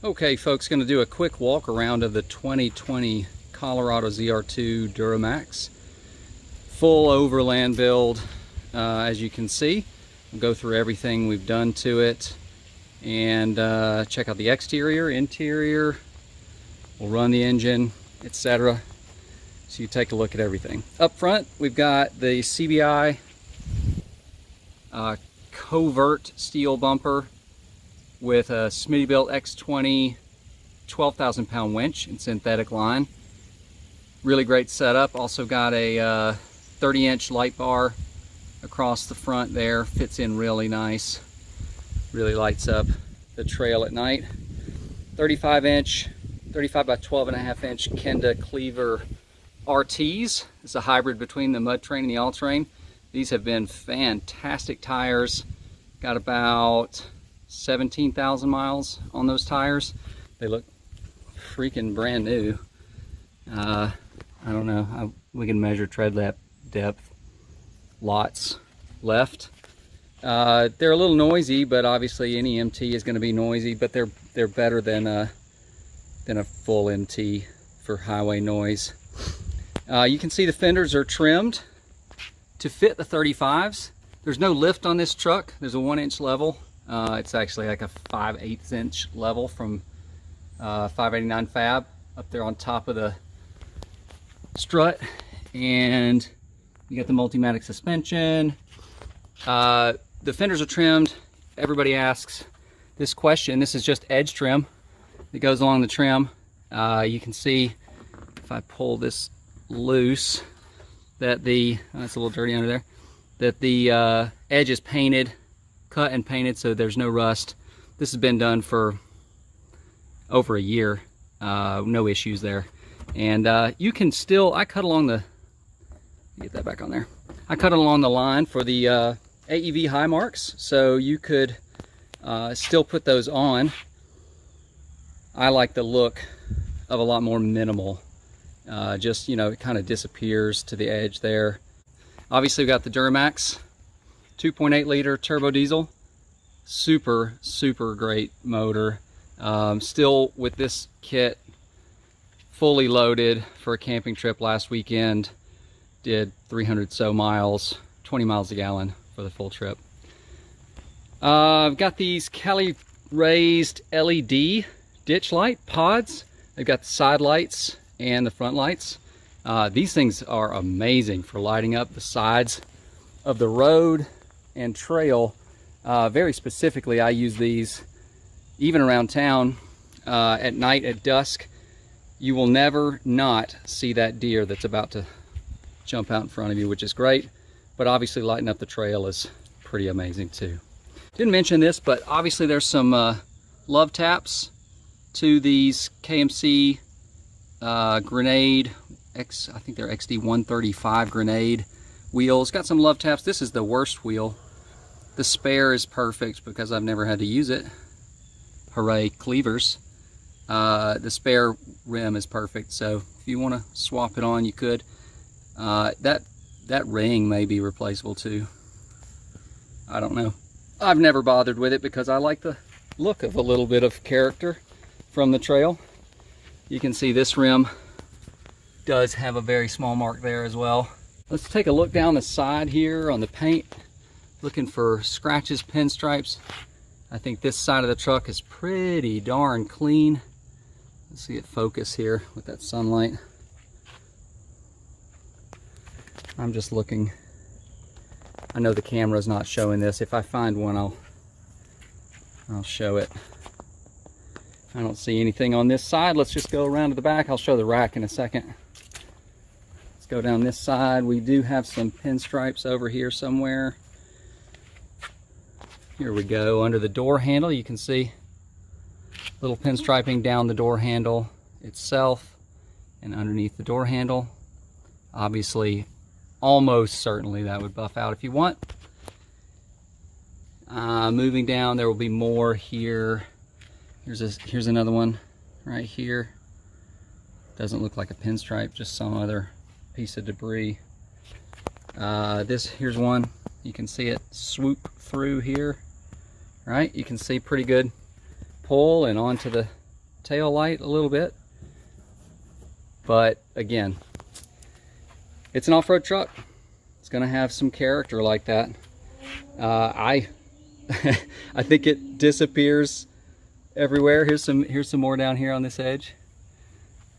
Okay folks, going to do a quick walk around of the 2020 Colorado ZR2 Duramax. Full overland build, as you can see. We'll go through everything we've done to it and check out the exterior, interior. We'll run the engine, etc. So you take a look at everything. Up front, we've got the CBI covert steel bumper with a Smittybilt X20 12,000 pound winch and synthetic line. Really great setup. Also got a 30-inch light bar across the front there. Fits in really nice. Really lights up the trail at night. 35 by 12.5 inch Kenda Cleaver RTs. It's a hybrid between the mud train and the all-terrain. These have been fantastic tires. Got about 17,000 miles on those tires. They look freaking brand new. I don't know, we can measure tread depth. Lots left. They're a little noisy, but obviously any MT is going to be noisy, but they're better than a full MT for highway noise. You can see the fenders are trimmed to fit the 35s. There's no lift on this truck. There's a 1-inch level. It's actually like a 5/8 inch level from 589 Fab up there on top of the strut. And you got the Multimatic suspension. The fenders are trimmed. Everybody asks this question. This is just edge trim that goes along the trim. You can see if I pull this loose that it's a little dirty under there, that the edge is painted, cut and painted, so there's no rust. This has been done for over a year. No issues there. And you can still, I cut along the, get that back on there. I cut along the line for the AEV high marks, so you could still put those on. I like the look of a lot more minimal. Just, you know, it kind of disappears to the edge there. Obviously, we've got the Duramax 2.8 liter turbo diesel. Super great motor. Still with this kit fully loaded for a camping trip last weekend. Did 300 so miles, 20 miles a gallon for the full trip. I've got these Cali raised LED ditch light pods. They've got the side lights and the front lights. These things are amazing for lighting up the sides of the road and trail. Very specifically, I use these even around town at night at dusk. You will never not see that deer that's about to jump out in front of you, which is great. But obviously lighting up the trail is pretty amazing too. Didn't mention this, but obviously there's some love taps to these KMC Grenade I think they're XD135 Grenade wheels. Got some love taps. This is the worst wheel. The spare is perfect because I've never had to use it. Hooray, cleavers. The spare rim is perfect, so if you want to swap it on, you could. That ring may be replaceable too. I don't know. I've never bothered with it because I like the look of a little bit of character from the trail. You can see this rim does have a very small mark there as well. Let's take a look down the side here on the paint. Looking for scratches, pinstripes. I think this side of the truck is pretty darn clean. Let's see it focus here with that sunlight. I'm just looking. I know the camera's not showing this. If I find one, I'll show it. I don't see anything on this side. Let's just go around to the back. I'll show the rack in a second. Let's go down this side. We do have some pinstripes over here somewhere. Here we go. Under the door handle, you can see little pinstriping down the door handle itself and underneath the door handle. Obviously, almost certainly that would buff out if you want. Moving down, there will be more here. Here's another one right here. Doesn't look like a pinstripe, just some other piece of debris. Here's one. You can see it swoop through here, right? You can see pretty good pull and onto the tail light a little bit. But again, it's an off-road truck. It's gonna have some character like that. I think it disappears everywhere. Here's some more down here on this edge.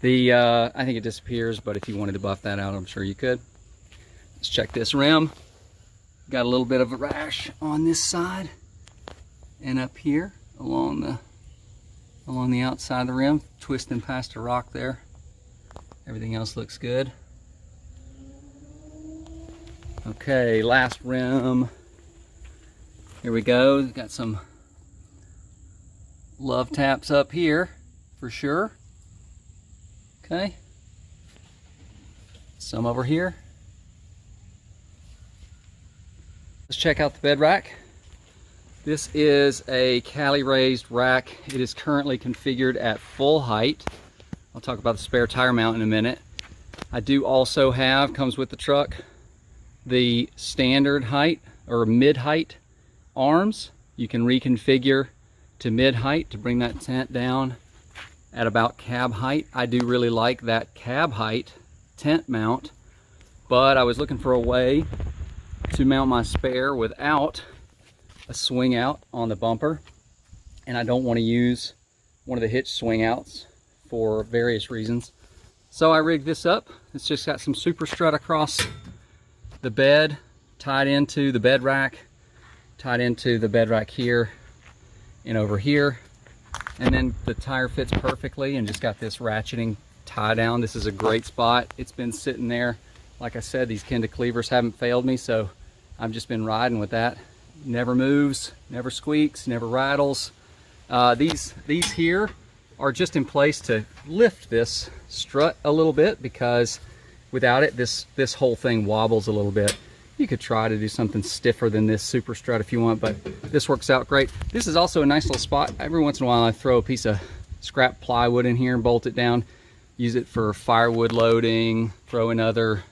I think it disappears, but if you wanted to buff that out, I'm sure you could. Let's check this rim. Got a little bit of a rash on this side and up here along the outside of the rim, twisting past a rock there. Everything else looks good. Okay, last rim. Here we go. Got some love taps up here for sure. Okay. Some over here. Let's check out the bed rack. This is a Cali raised rack. It is currently configured at full height. I'll talk about the spare tire mount in a minute. I do also have, comes with the truck, the standard height or mid height arms. You can reconfigure to mid height to bring that tent down at about cab height. I do really like that cab height tent mount, but I was looking for a way to mount my spare without a swing out on the bumper, and I don't want to use one of the hitch swing outs for various reasons. So I rigged this up. It's just got some super strut across the bed, tied into the bed rack, tied into the bed rack here and over here, and then the tire fits perfectly, and just got this ratcheting tie down. This is a great spot. It's been sitting there. Like I said, these Kenda cleavers haven't failed me, so I've just been riding with that. Never moves, never squeaks, never rattles. These here are just in place to lift this strut a little bit, because without it, this whole thing wobbles a little bit. You could try to do something stiffer than this super strut if you want, but this works out great. This is also a nice little spot. Every once in a while I throw a piece of scrap plywood in here and bolt it down. Use it for firewood loading, throw in other,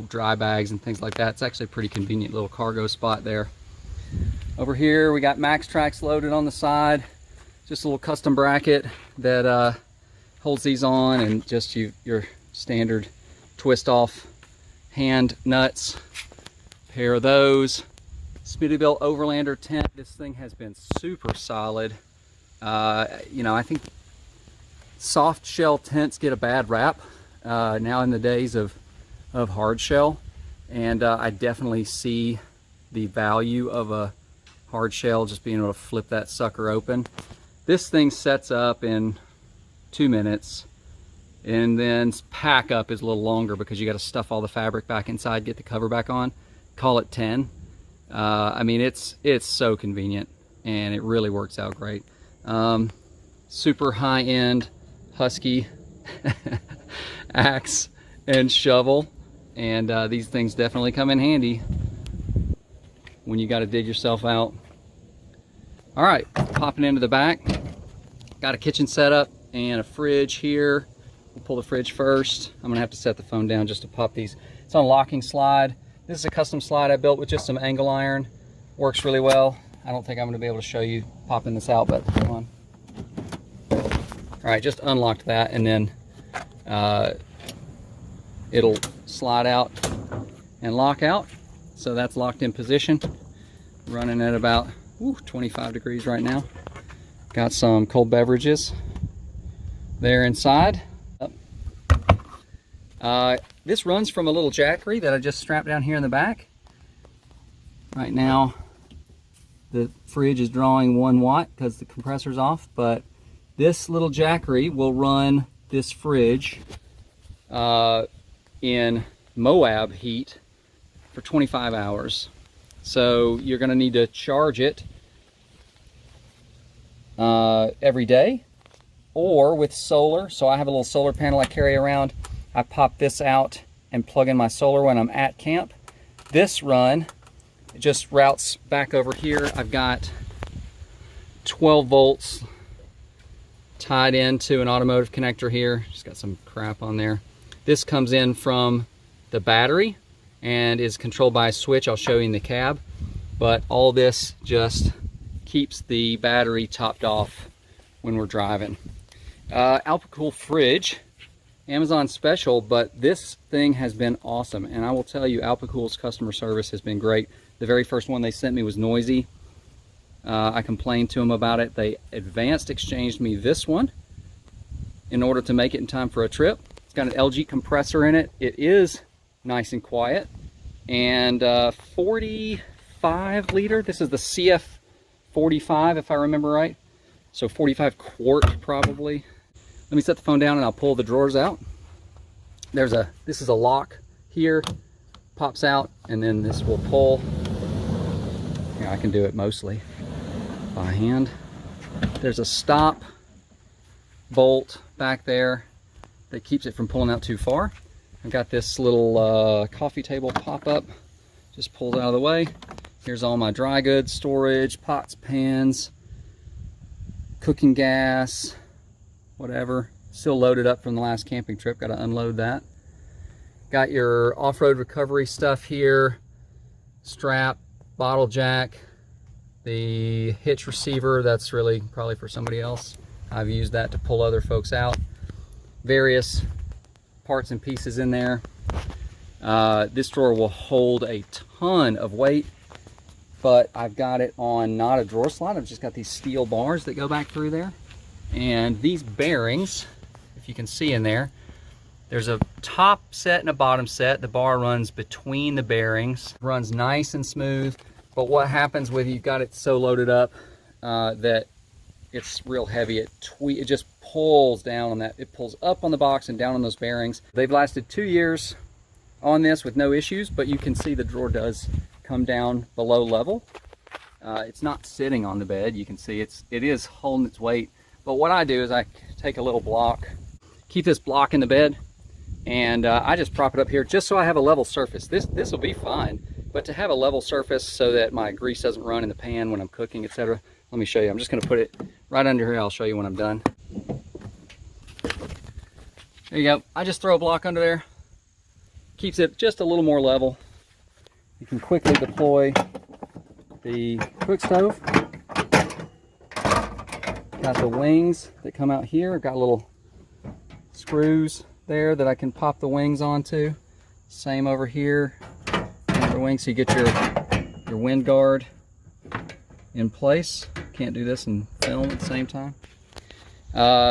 dry bags and things like that. It's actually a pretty convenient little cargo spot there. Over here we got Max Tracks loaded on the side. Just a little custom bracket that holds these on, and just your standard twist off hand nuts. Pair of those. Smittybilt Overlander tent. This thing has been super solid. I think soft shell tents get a bad rap now in the days of hard shell, and I definitely see the value of a hard shell, just being able to flip that sucker open. This thing sets up in 2 minutes, and then pack up is a little longer because you got to stuff all the fabric back inside, get the cover back on. Call it 10. I mean, it's so convenient, and it really works out great. Super high-end Husky axe and shovel, and these things definitely come in handy when you got to dig yourself out. All right, popping into the back, got a kitchen setup and a fridge here. We'll pull the fridge first. I'm gonna have to set the phone down just to pop these. It's on a locking slide. This is a custom slide I built with just some angle iron. Works really well. I don't think I'm gonna be able to show you popping this out, but come on. All right, just unlocked that, and then it'll slide out and lock out. So that's locked in position. Running at about 25 degrees right now. Got some cold beverages there inside. This runs from a little jackery that I just strapped down here in the back. Right now the fridge is drawing 1 watt because the compressor's off, but this little jackery will run this fridge in Moab heat for 25 hours. So you're going to need to charge it every day, or with solar. So I have a little solar panel I carry around. I pop this out and plug in my solar when I'm at camp. This run just routes back over here. I've got 12 volts tied into an automotive connector here. Just got some crap on there. This comes in from the battery and is controlled by a switch I'll show you in the cab, but all this just keeps the battery topped off when we're driving. Alpicool fridge, Amazon special, but this thing has been awesome. And I will tell you, Alpicool's customer service has been great. The very first one they sent me was noisy. I complained to them about it. They advanced exchanged me this one in order to make it in time for a trip. It's got an LG compressor in it. It is nice and quiet. And 45 liter. This is the CF 45, if I remember right. So 45 quart probably. Let me set the phone down and I'll pull the drawers out. This is a lock here, pops out, and then this will pull. Yeah, I can do it mostly by hand. There's a stop bolt back there that keeps it from pulling out too far. I've got this little coffee table pop-up, just pulls out of the way. Here's all my dry goods storage, pots, pans, cooking gas, whatever. Still loaded up from the last camping trip, got to unload that. Got your off-road recovery stuff here, strap, bottle jack, the hitch receiver, that's really probably for somebody else. I've used that to pull other folks out. Various parts and pieces in there. This drawer will hold a ton of weight, but I've got it on not a drawer slot. I've just got these steel bars that go back through there. And these bearings, if you can see in there, there's a top set and a bottom set. The bar runs between the bearings, runs nice and smooth. But what happens with you've got it so loaded up that it's real heavy. It just pulls down on that. It pulls up on the box and down on those bearings. They've lasted 2 years on this with no issues, but you can see the drawer does come down below level. It's not sitting on the bed. You can see it is holding its weight. But what I do is I take a little block, keep this block in the bed, and I just prop it up here just so I have a level surface. This will be fine, but to have a level surface so that my grease doesn't run in the pan when I'm cooking, etc. Let me show you. I'm just going to put it right under here. I'll show you when I'm done. There you go. I just throw a block under there. Keeps it just a little more level. You can quickly deploy the cook stove. Got the wings that come out here. Got little screws there that I can pop the wings onto. Same over here. The wings, so you get your wind guard in place. Can't do this and film at the same time.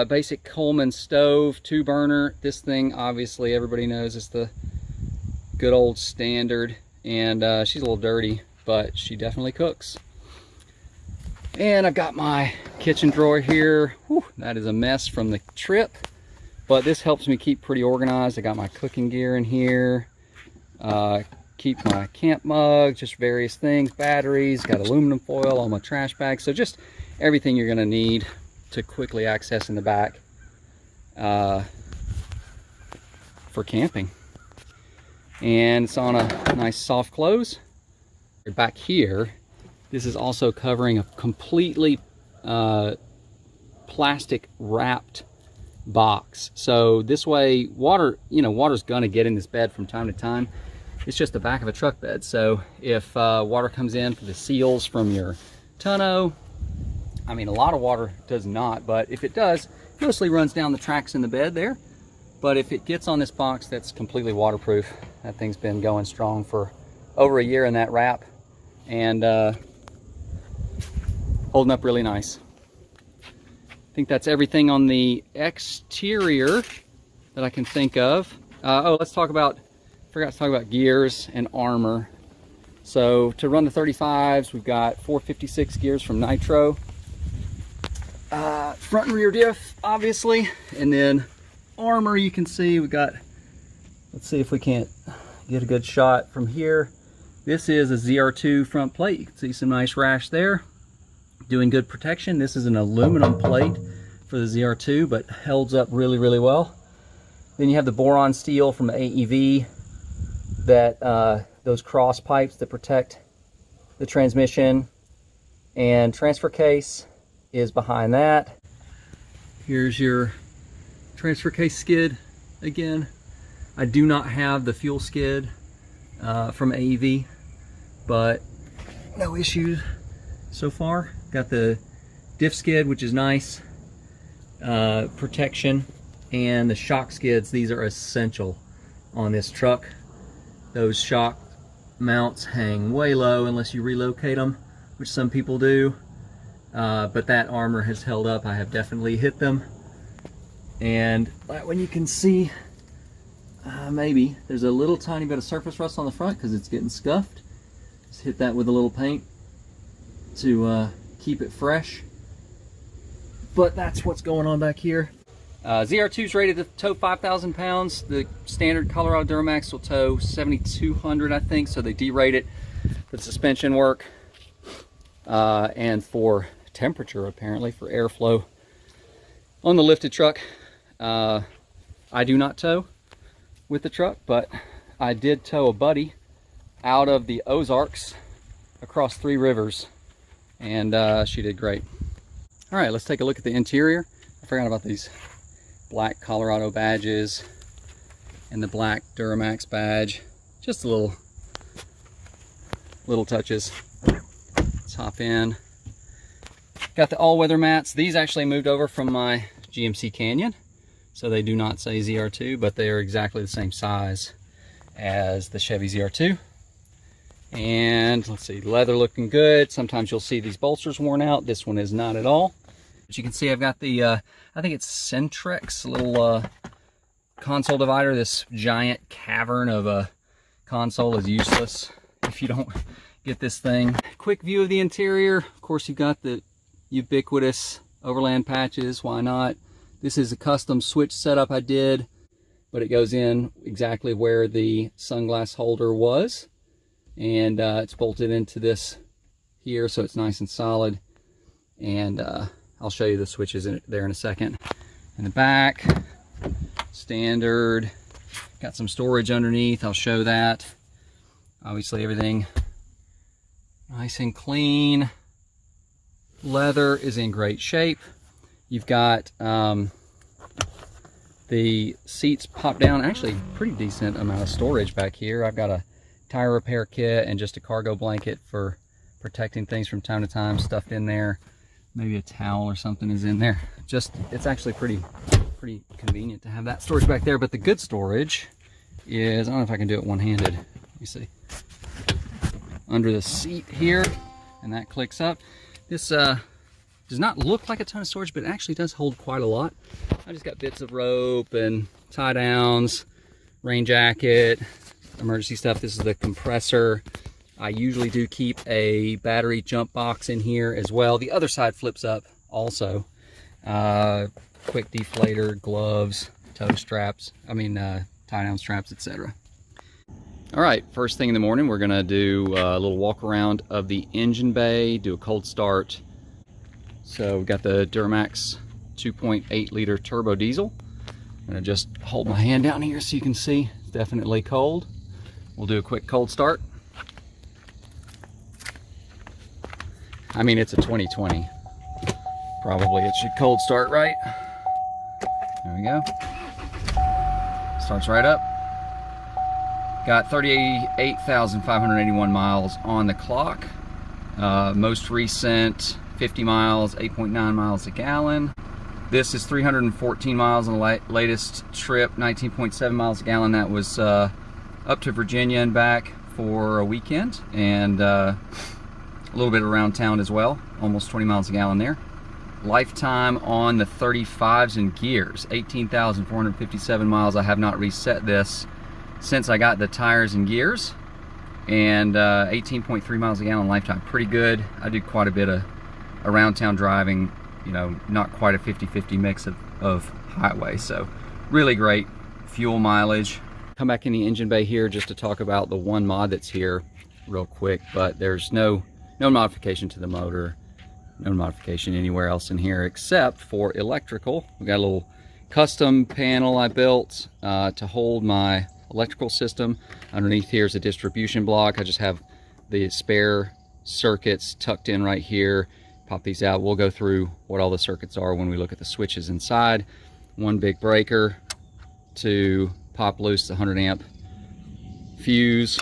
Basic Coleman stove, 2-burner. This thing, obviously, everybody knows is the good old standard. And she's a little dirty, but she definitely cooks. And I've got my kitchen drawer here. Whew, that is a mess from the trip, but this helps me keep pretty organized. I got my cooking gear in here. Keep my camp mug, just various things, batteries, got aluminum foil, all my trash bags. So just everything you're gonna need to quickly access in the back for camping. And it's on a nice soft close. Back here, this is also covering a completely plastic wrapped box. So this way, water's gonna get in this bed from time to time. It's just the back of a truck bed. So if water comes in for the seals from your tonneau, I mean, a lot of water does not, but if it does, it mostly runs down the tracks in the bed there. But if it gets on this box, that's completely waterproof. That thing's been going strong for over a year in that wrap, and holding up really nice. I think that's everything on the exterior that I can think of. Oh, let's talk about, forgot to talk about gears and armor. So to run the 35s, we've got 456 gears from Nitro. Front and rear diff, obviously. And then armor, you can see we got, let's see if we can't get a good shot from here. This is a ZR2 front plate. You can see some nice rash there. Doing good protection. This is an aluminum plate for the ZR2, but holds up really, really well. Then you have the boron steel from AEV, that those cross pipes that protect the transmission, and transfer case is behind that. Here's your transfer case skid again. I do not have the fuel skid from AEV, but no issues so far. Got the diff skid, which is nice. protection, and the shock skids. These are essential on this truck. Those shock mounts hang way low unless you relocate them, which some people do, but that armor has held up. I have definitely hit them, and that one you can see maybe there's a little tiny bit of surface rust on the front because it's getting scuffed. Just hit that with a little paint to keep it fresh, but that's what's going on back here. ZR2 is rated to tow 5,000 pounds. The standard Colorado Duramax will tow 7,200, I think, so they derate it for suspension work and for temperature, apparently, for airflow. On the lifted truck, I do not tow with the truck, but I did tow a buddy out of the Ozarks across 3 rivers, and she did great. All right, let's take a look at the interior. I forgot about these black Colorado badges and the black Duramax badge. Just little touches. Let's hop in. Got the all-weather mats. These actually moved over from my GMC Canyon, so they do not say ZR2, but they are exactly the same size as the Chevy ZR2. And let's see, leather looking good. Sometimes you'll see these bolsters worn out. This one is not at all. But you can see I've got the, I think it's Centrex little console divider. This giant cavern of a console is useless if you don't get this thing. Quick view of the interior. Of course, you've got the ubiquitous Overland patches. Why not? This is a custom switch setup I did, but it goes in exactly where the sunglass holder was. And it's bolted into this here, so it's nice and solid. And I'll show you the switches there in a second. In the back, standard, got some storage underneath. I'll show that. Obviously everything nice and clean. Leather is in great shape. You've got the seats pop down. Actually, pretty decent amount of storage back here. I've got a tire repair kit and just a cargo blanket for protecting things from time to time stuffed in there. Maybe a towel or something is in there. Just, it's actually pretty convenient to have that storage back there. But the good storage is, I don't know if I can do it one-handed. Let me see. Under the seat here, and that clicks up. This does not look like a ton of storage, but it actually does hold quite a lot. I just got bits of rope and tie downs, rain jacket, emergency stuff. This is the compressor. I usually do keep a battery jump box in here as well. The other side flips up also. Quick deflator, gloves, toe straps, tie down straps, etc. All right, first thing in the morning, we're gonna do a little walk around of the engine bay, do a cold start. So we've got the Duramax 2.8 liter turbo diesel. I'm gonna just hold my hand down here so you can see. It's definitely cold. We'll do a quick cold start. I mean, it's a 2020. Probably it should cold start right. There we go. Starts right up. Got 38,581 miles on the clock. Most recent 50 miles, 8.9 miles a gallon. This is 314 miles on the latest trip, 19.7 miles a gallon. That was up to Virginia and back for a weekend, and a little bit around town as well, almost 20 miles a gallon there. Lifetime on the 35s and gears, 18,457 miles. I have not reset this since I got the tires and gears, and 18.3 miles a gallon lifetime. Pretty good. I do quite a bit of around town driving, you know, not quite a 50-50 mix of highway, so really great fuel mileage. Come back in the engine bay here just to talk about the one mod that's here real quick, but there's no modification to the motor, no modification anywhere else in here except for electrical. We got a little custom panel I built to hold my electrical system. Underneath here is a distribution block. I just have the spare circuits tucked in right here. Pop these out. We'll go through what all the circuits are when we look at the switches inside. One big breaker to pop loose the 100 amp fuse.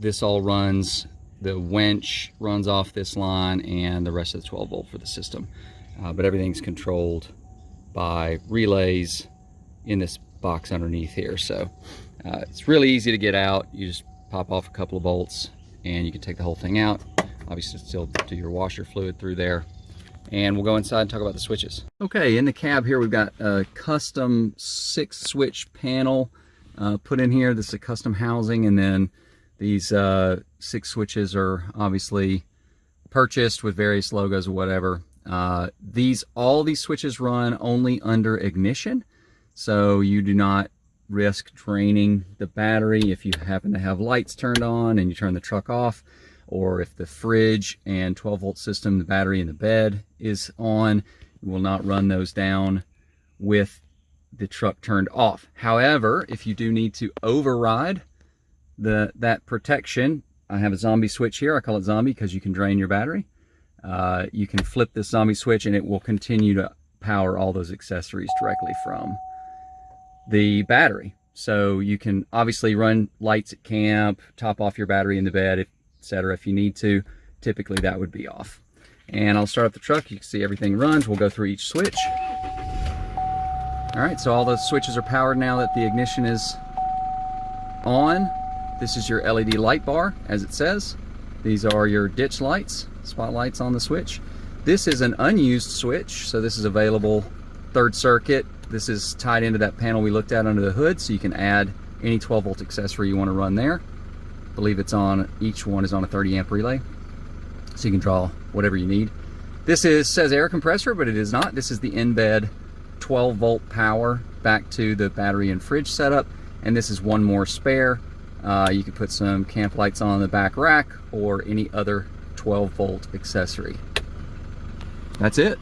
This all runs, the winch runs off this line, and the rest of the 12 volt for the system. but everything's controlled by relays in this box underneath here. So it's really easy to get out. You just pop off a couple of bolts and you can take the whole thing out. Obviously still do your washer fluid through there. And we'll go inside and talk about the switches. Okay, in the cab here we've got a custom 6-switch panel put in here. This is a custom housing, and then these 6 switches are obviously purchased with various logos or whatever. All these switches run only under ignition, so you do not risk draining the battery if you happen to have lights turned on and you turn the truck off, or if the fridge and 12-volt system, the battery in the bed is on. You will not run those down with the truck turned off. However, if you do need to override that protection, I have a zombie switch here. I call it zombie because you can drain your battery. You can flip this zombie switch and it will continue to power all those accessories directly from the battery. So you can obviously run lights at camp, top off your battery in the bed, etc. if you need to. Typically that would be off. And I'll start up the truck. You can see everything runs. We'll go through each switch. All right, so all the switches are powered now that the ignition is on. This is your LED light bar, as it says. These are your ditch lights, spotlights on the switch. This is an unused switch, so this is available 3rd circuit. This is tied into that panel we looked at under the hood, so you can add any 12-volt accessory you want to run there. I believe it's on, each one is on a 30-amp relay, so you can draw whatever you need. This says air compressor, but it is not. This is the in-bed 12-volt power back to the battery and fridge setup, and this is one more spare. You could put some camp lights on the back rack or any other 12-volt accessory. That's it.